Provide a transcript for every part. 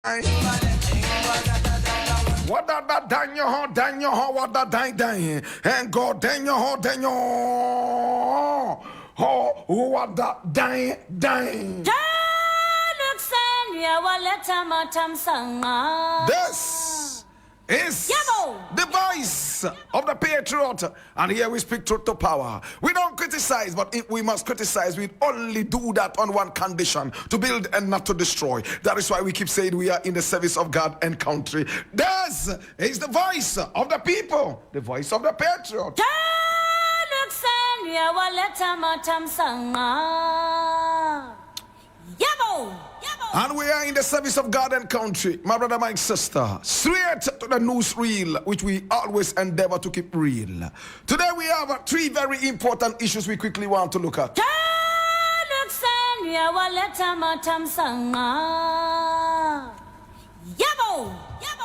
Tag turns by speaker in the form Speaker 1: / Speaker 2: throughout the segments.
Speaker 1: What that Daniel, what that dying, and God Daniel, what that dying. This is the voice of the patriot, and here we speak truth to power. We don't criticize, but if we must criticize, we only do that on one condition: to build and not to destroy. That is why we keep saying we are in the service of God and country. This is the voice of the people, the voice of the patriot. And we are in the service of God and country, my brother, my sister. Straight to the newsreel, which we always endeavor to keep real. Today we have three very important issues we quickly want to look at.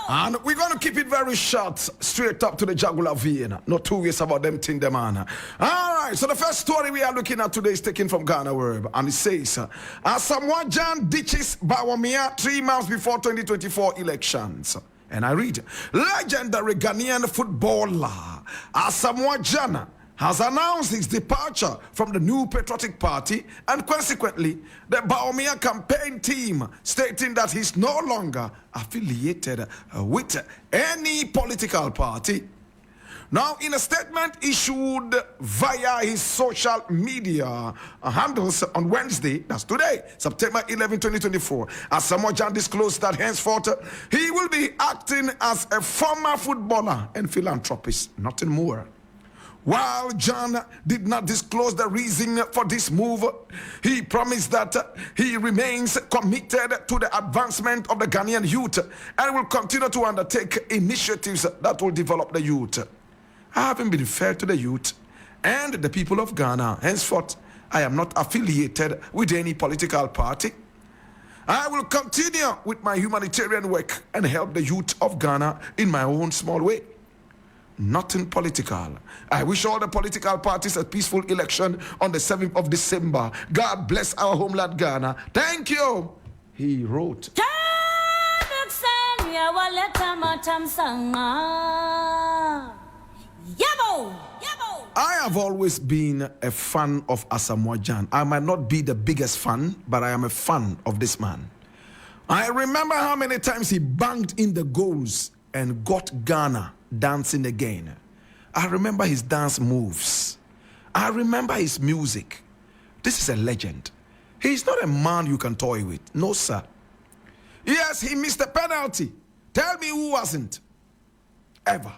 Speaker 1: And we're going to keep it very short, straight up to the jugular vein. No two ways about them thing, them man. All right, so the first story we are looking at today is taken from Ghana Word, and it says, Asamoah Gyan ditches Bawumia 3 months before 2024 elections. And I read, legendary Ghanaian footballer Asamoah Gyan has announced his departure from the New Patriotic Party and consequently the Bawumia campaign team, stating that he's no longer affiliated with any political party. Now, in a statement issued via his social media handles on Wednesday, that's today, September 11, 2024, Asamoah Gyan disclosed that henceforth he will be acting as a former footballer and philanthropist, nothing more. While Gyan did not disclose the reason for this move, he promised that he remains committed to the advancement of the Ghanaian youth and will continue to undertake initiatives that will develop the youth. I haven't been fair to the youth and the people of Ghana. Henceforth, I am not affiliated with any political party. I will continue with my humanitarian work and help the youth of Ghana in my own small way. Nothing political. I wish all the political parties a peaceful election on the 7th of December. God bless our homeland Ghana. Thank you, he wrote. I have always been a fan of Asamoah Gyan. I might not be the biggest fan, but I am a fan of this man. I remember how many times he banged in the goals and got Ghana dancing again. I remember his dance moves. I remember his music. This is a legend. He's not a man you can toy with. No, sir. Yes, he missed a penalty. Tell me who wasn't. Ever.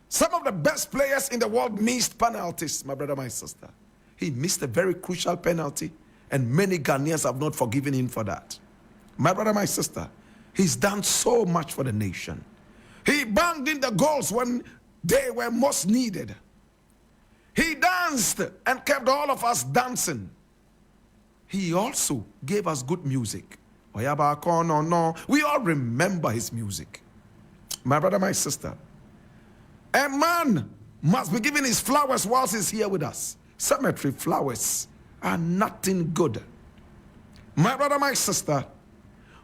Speaker 1: Some of the best players in the world missed penalties, my brother, my sister. He missed a very crucial penalty, and many Ghanaians have not forgiven him for that. My brother, my sister, he's done so much for the nation. He banged in the goals when they were most needed. He danced and kept all of us dancing. He also gave us good music. We all remember his music. My brother, my sister, a man must be given his flowers whilst he's here with us. Cemetery flowers are nothing good. My brother, my sister,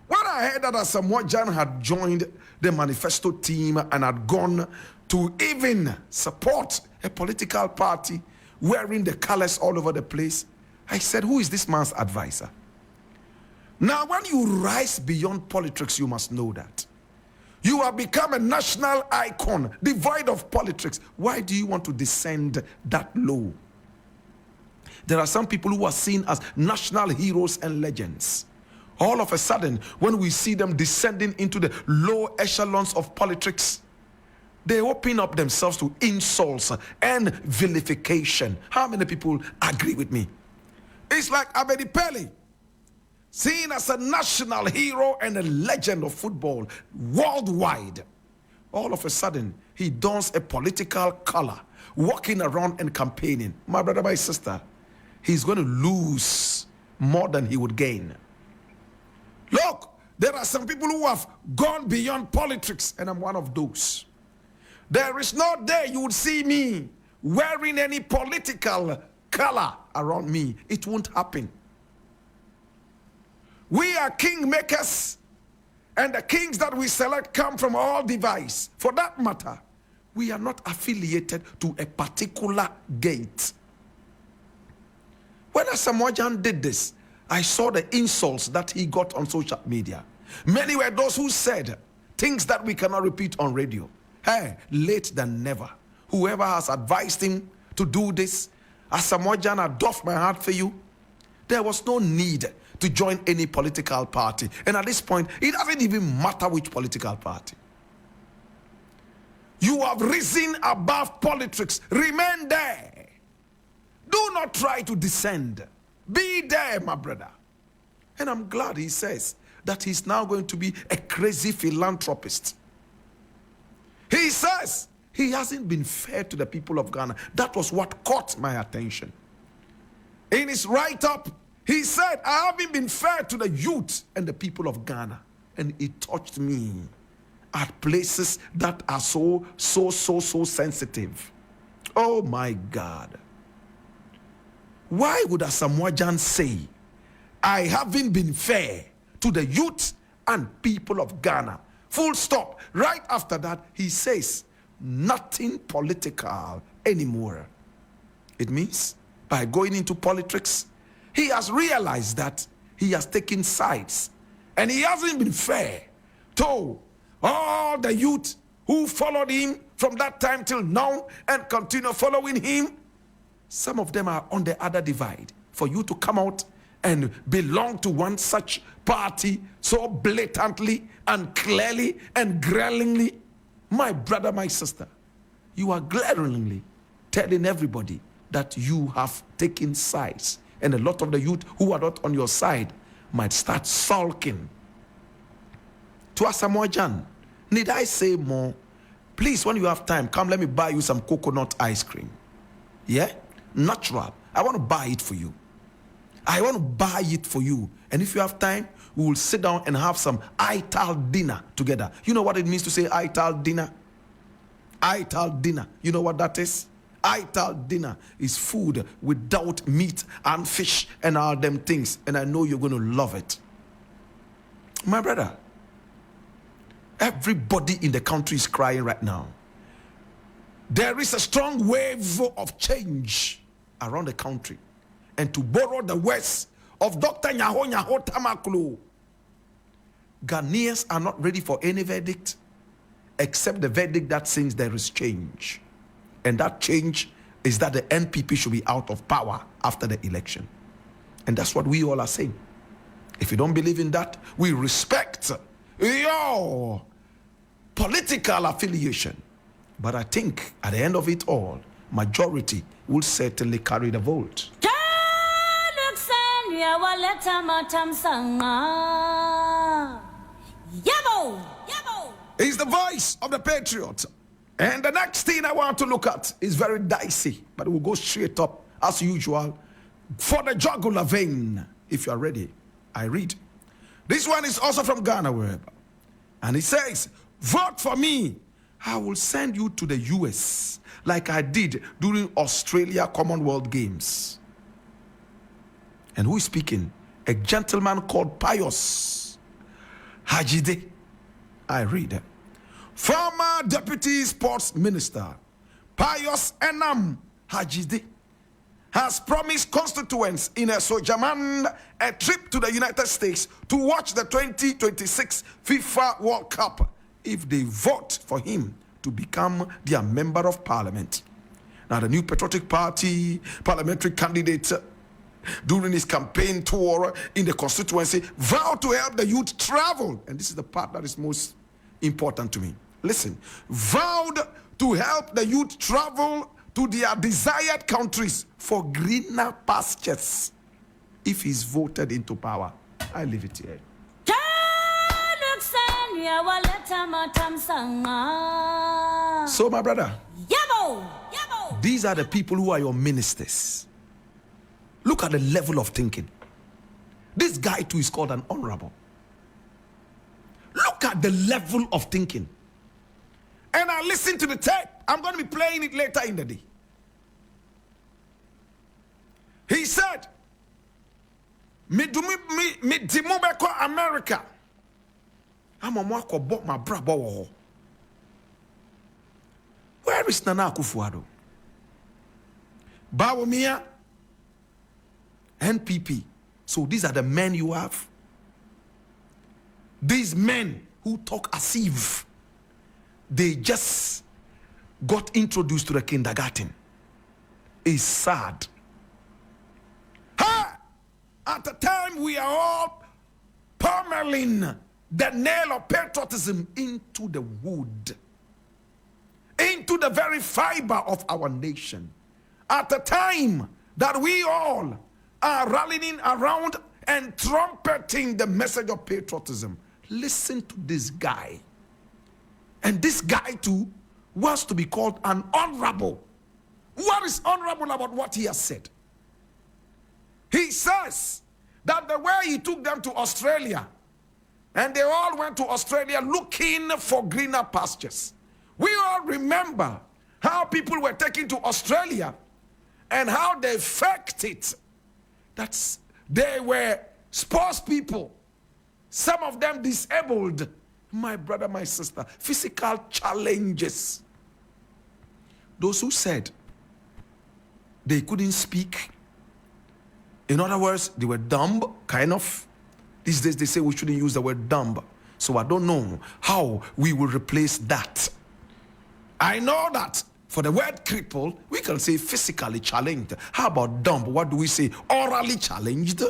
Speaker 1: when I heard that Asamoah Gyan had joined the manifesto team and had gone to even support a political party wearing the colors all over the place, I said, who is this man's advisor? Now, when you rise beyond politics, you must know that. You have become a national icon, devoid of politics. Why do you want to descend that low? There are some people who are seen as national heroes and legends. All of a sudden, when we see them descending into the low echelons of politics, they open up themselves to insults and vilification. How many people agree with me? It's like Abedi Pele, seen as a national hero and a legend of football worldwide. All of a sudden, he dons a political color, walking around and campaigning. My brother, my sister, he's going to lose more than he would gain. Look, there are some people who have gone beyond politics, and I'm one of those. There is no day you would see me wearing any political color around me. It won't happen. We are kingmakers and the kings that we select come from all divides. For that matter, we are not affiliated to a particular gate. When Asamoah Gyan did this, I saw the insults that he got on social media. Many were those who said things that we cannot repeat on radio. Hey, late than never. Whoever has advised him to do this, Asamoah Gyan, I doff my heart for you. There was no need to join any political party. And at this point, it doesn't even matter which political party. You have risen above politics. Remain there. Do not try to descend. Be there, my brother. And I'm glad he says that he's now going to be a crazy philanthropist. He says he hasn't been fair to the people of Ghana. That was what caught my attention. In his write-up, he said, I haven't been fair to the youth and the people of Ghana. And it touched me at places that are so sensitive. Oh my God. Why would Asamoah Gyan say, I haven't been fair to the youth and people of Ghana? Full stop. Right after that, he says, nothing political anymore. It means by going into politics, he has realized that he has taken sides and he hasn't been fair to all the youth who followed him from that time till now and continue following him. Some of them are on the other divide. For you to come out and belong to one such party so blatantly and clearly and glaringly, my brother, my sister, you are glaringly telling everybody that you have taken sides. And a lot of the youth who are not on your side might start sulking. To Asamoah Gyan, need I say more? Please, when you have time, come let me buy you some coconut ice cream. Yeah? Natural. I want to buy it for you. I want to buy it for you. And if you have time, we will sit down and have some ital dinner together. You know what it means to say ital dinner? Ital dinner. You know what that is? Ital dinner is food without meat and fish and all them things. And I know you're going to love it. My brother, everybody in the country is crying right now. There is a strong wave of change around the country. And to borrow the words of Dr. Nyaho Tamaklo, Ghanaians are not ready for any verdict except the verdict that says there is change. And that change is that the NPP should be out of power after the election. And that's what we all are saying. If you don't believe in that, we respect your political affiliation. But I think at the end of it all, majority will certainly carry the vote. He's the voice of the patriot. And the next thing I want to look at is very dicey, but we'll go straight up as usual for the jugular vein. If you are ready, I read. This one is also from Ghana Web. And it says, vote for me. I will send you to the US like I did during Australia Commonwealth Games. And who is speaking? A gentleman called Pius Hajide. I read. Former Deputy Sports Minister Pius Enam Hajide has promised constituents in a Sojaman a trip to the United States to watch the 2026 FIFA World Cup if they vote for him to become their member of parliament. Now, the new Patriotic Party parliamentary candidate during his campaign tour in the constituency vowed to help the youth travel. And this is the part that is most important to me. Listen, vowed to help the youth travel to their desired countries for greener pastures if he's voted into power. I leave it here. So, my brother, these are the people who are your ministers. Look at the level of thinking. This guy too is called an honorable. Look at the level of thinking. And I listen to the tape. I'm going to be playing it later in the day. He said, me dimubeko America. Asamoah Gyan my brabo. Where is Nana Akufo-Addo? Bawumia, NPP. So these are the men you have. These men who talk as if they just got introduced to the kindergarten. It's sad. At the time we are all pummeling the nail of patriotism into the wood, into the very fiber of our nation. At the time that we all are rallying around and trumpeting the message of patriotism, listen to this guy. And this guy too wants to be called an honorable. What is honorable about what he has said? He says that the way he took them to Australia, and they all went to Australia looking for greener pastures. We all remember how people were taken to Australia and how they faked it. They were sports people, some of them disabled. My brother, my sister, physical challenges. Those who said they couldn't speak, in other words, they were dumb, kind of. These days they say we shouldn't use the word dumb. So I don't know how we will replace that. I know that for the word crippled, we can say physically challenged. How about dumb? What do we say? Orally challenged?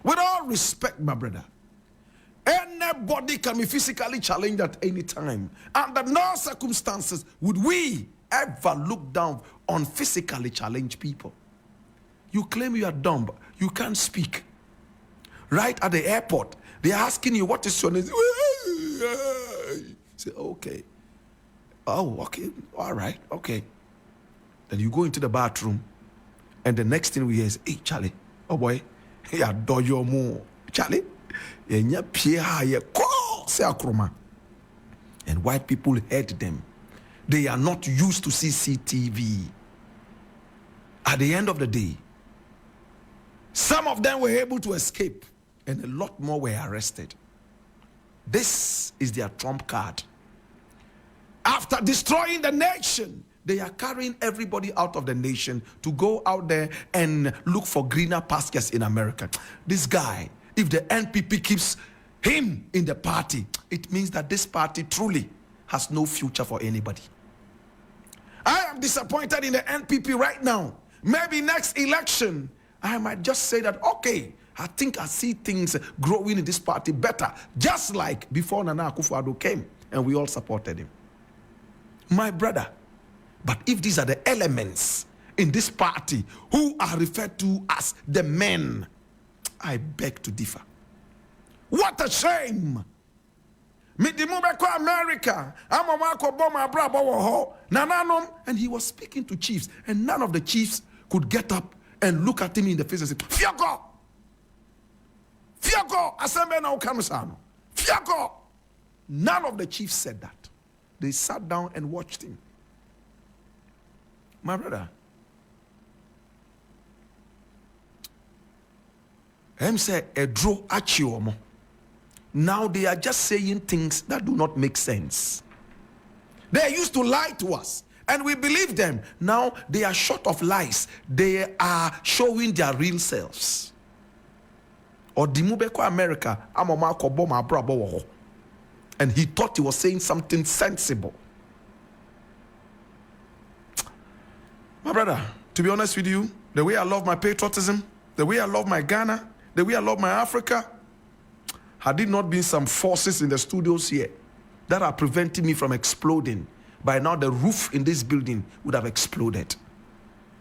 Speaker 1: With all respect, my brother, anybody can be physically challenged at any time. Under no circumstances would we ever look down on physically challenged people. You claim you are dumb, you can't speak. Right at the airport, they're asking you, what is your name? Say, okay. Oh, okay. All right. Okay. Then you go into the bathroom, and the next thing we hear is, hey, Charlie. Oh, boy. Hey, I adore you more. Charlie. And white people hate them. They are not used to CCTV. At the end of the day, some of them were able to escape, and a lot more were arrested. This is their trump card. After destroying the nation, they are carrying everybody out of the nation to go out there and look for greener pastures in America. This guy, if the NPP keeps him in the party, it means that this party truly has no future for anybody. I am disappointed in the NPP right now. Maybe next election, I might just say that, okay, I think I see things growing in this party better, just like before Nana Akufo-Addo came and we all supported him. My brother, but if these are the elements in this party who are referred to as the men, I beg to differ. What a shame! Midimubeko America, Amamako Boma Brabo, Nananom, and he was speaking to chiefs, and none of the chiefs could get up and look at him in the face and say, Fiago! Fiago! Asamoah na Ukamisano! Fiago! None of the chiefs said that. They sat down and watched him. My brother, him say, Edro Achiomo. Now they are just saying things that do not make sense. They used to lie to us, and we believe them. Now they are short of lies. They are showing their real selves. Or Dimubeko America, Amama Koboma Brabo. And he thought he was saying something sensible. My brother, to be honest with you, the way I love my patriotism, the way I love my Ghana, the way I love my Africa, had it not been some forces in the studios here that are preventing me from exploding, by now the roof in this building would have exploded.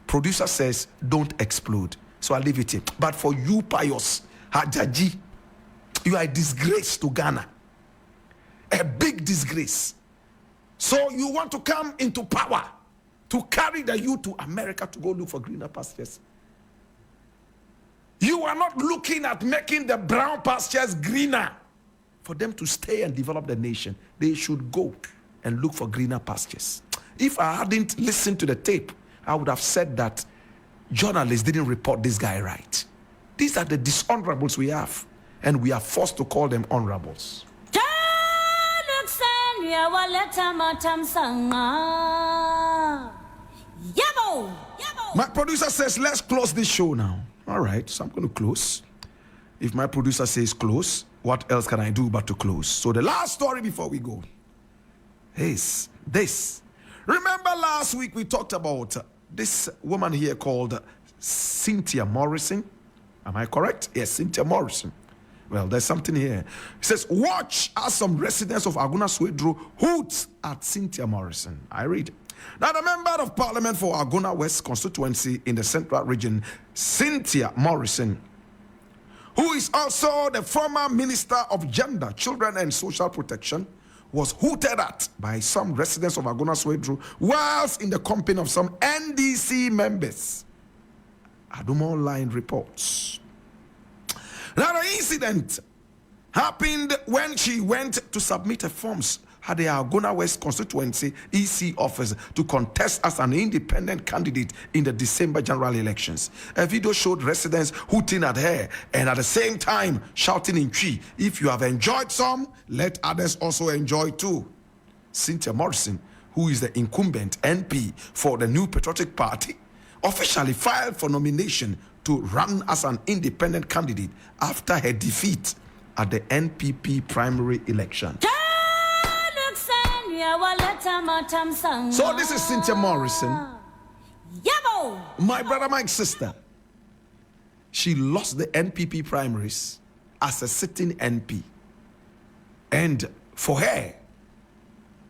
Speaker 1: Producer says, don't explode. So I leave it here. But for you, Pius, Hajaji, you are a disgrace to Ghana. A big disgrace. So you want to come into power to carry the youth to America to go look for greener pastures. You are not looking at making the brown pastures greener for them to stay and develop the nation. They should go and look for greener pastures. If I hadn't listened to the tape, I would have said that journalists didn't report this guy right. These are the dishonorables we have, and we are forced to call them honorables. My producer says, let's close this show now. All right, so I'm going to close. If my producer says close, what else can I do but to close? So the last story before we go is this. Remember last week we talked about this woman here called Cynthia Morrison. Am I correct? Yes, Cynthia Morrison. Well, there's something here. It says, watch as some residents of Aguna Swedru hoots at Cynthia Morrison. I read. Now, the member of parliament for Aguna West constituency in the central region, Cynthia Morrison, who is also the former Minister of Gender, Children and Social Protection, was hooted at by some residents of Aguna Swedru whilst in the company of some NDC members. Adum Online reports. Now, the incident happened when she went to submit her forms at the Aguna West constituency EC office to contest as an independent candidate in the December general elections. A video showed residents hooting at her and at the same time shouting in Twi, if you have enjoyed some, let others also enjoy too. Cynthia Morrison, who is the incumbent NP for the New Patriotic Party, officially filed for nomination to run as an independent candidate after her defeat at the NPP primary election. So this is Cynthia Morrison, my brother, my sister. She lost the NPP primaries as a sitting NP. And for her,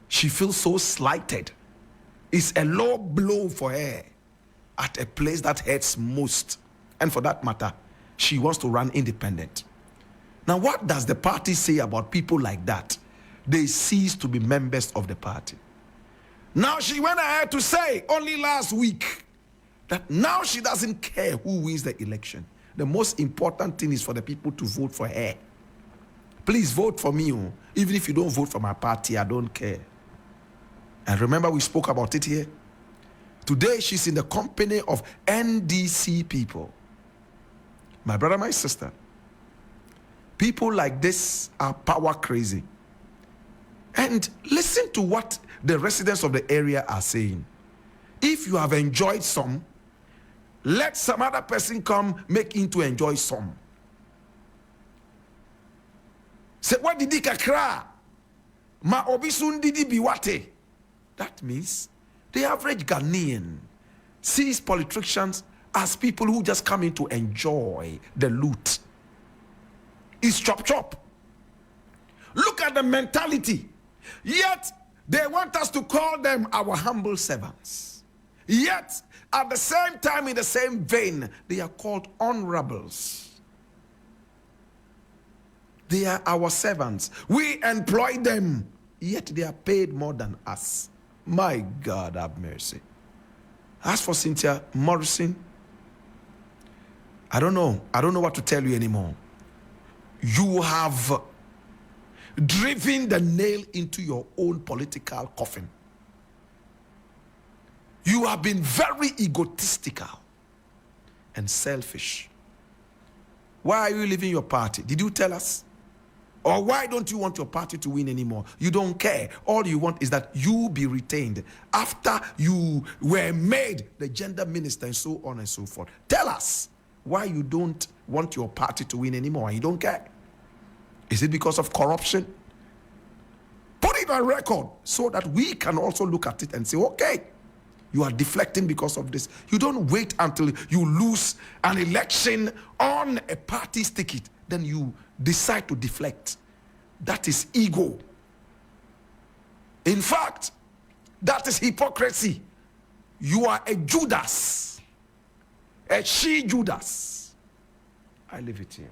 Speaker 1: she feels so slighted. It's a low blow for her at a place that hurts most. And for that matter, she wants to run independent. Now, what does the party say about people like that? They cease to be members of the party. Now, she went ahead to say only last week that now she doesn't care who wins the election. The most important thing is for the people to vote for her. Please vote for me. Even if you don't vote for my party, I don't care. And remember, we spoke about it here. Today, she's in the company of NDC people. My brother, my sister, people like this are power crazy. And listen to what the residents of the area are saying. If you have enjoyed some, let some other person come make him to enjoy some. Say, what did he kakra? Ma obisun didi biwate. That means the average Ghanaian sees politicians as people who just come in to enjoy the loot. It's chop chop. Look at the mentality. Yet they want us to call them our humble servants. Yet at the same time, in the same vein, they are called honorables. They are our servants. We employ them, yet they are paid more than us. My God, have mercy. As for Cynthia Morrison, I don't know what to tell you anymore. You have driven the nail into your own political coffin. You have been very egotistical and selfish. Why are you leaving your party? Did you tell us? Or why don't you want your party to win anymore? You don't care. All you want is that you be retained after you were made the gender minister and so on and so forth. Tell us why you don't want your party to win anymore and you don't care. Is it because of corruption? Put it on record so that we can also look at it and say, okay, you are deflecting because of this. You don't wait until you lose an election on a party's ticket, then you decide to deflect. That is ego. In fact, that is hypocrisy. You are a Judas, a she-Judas. I leave it here.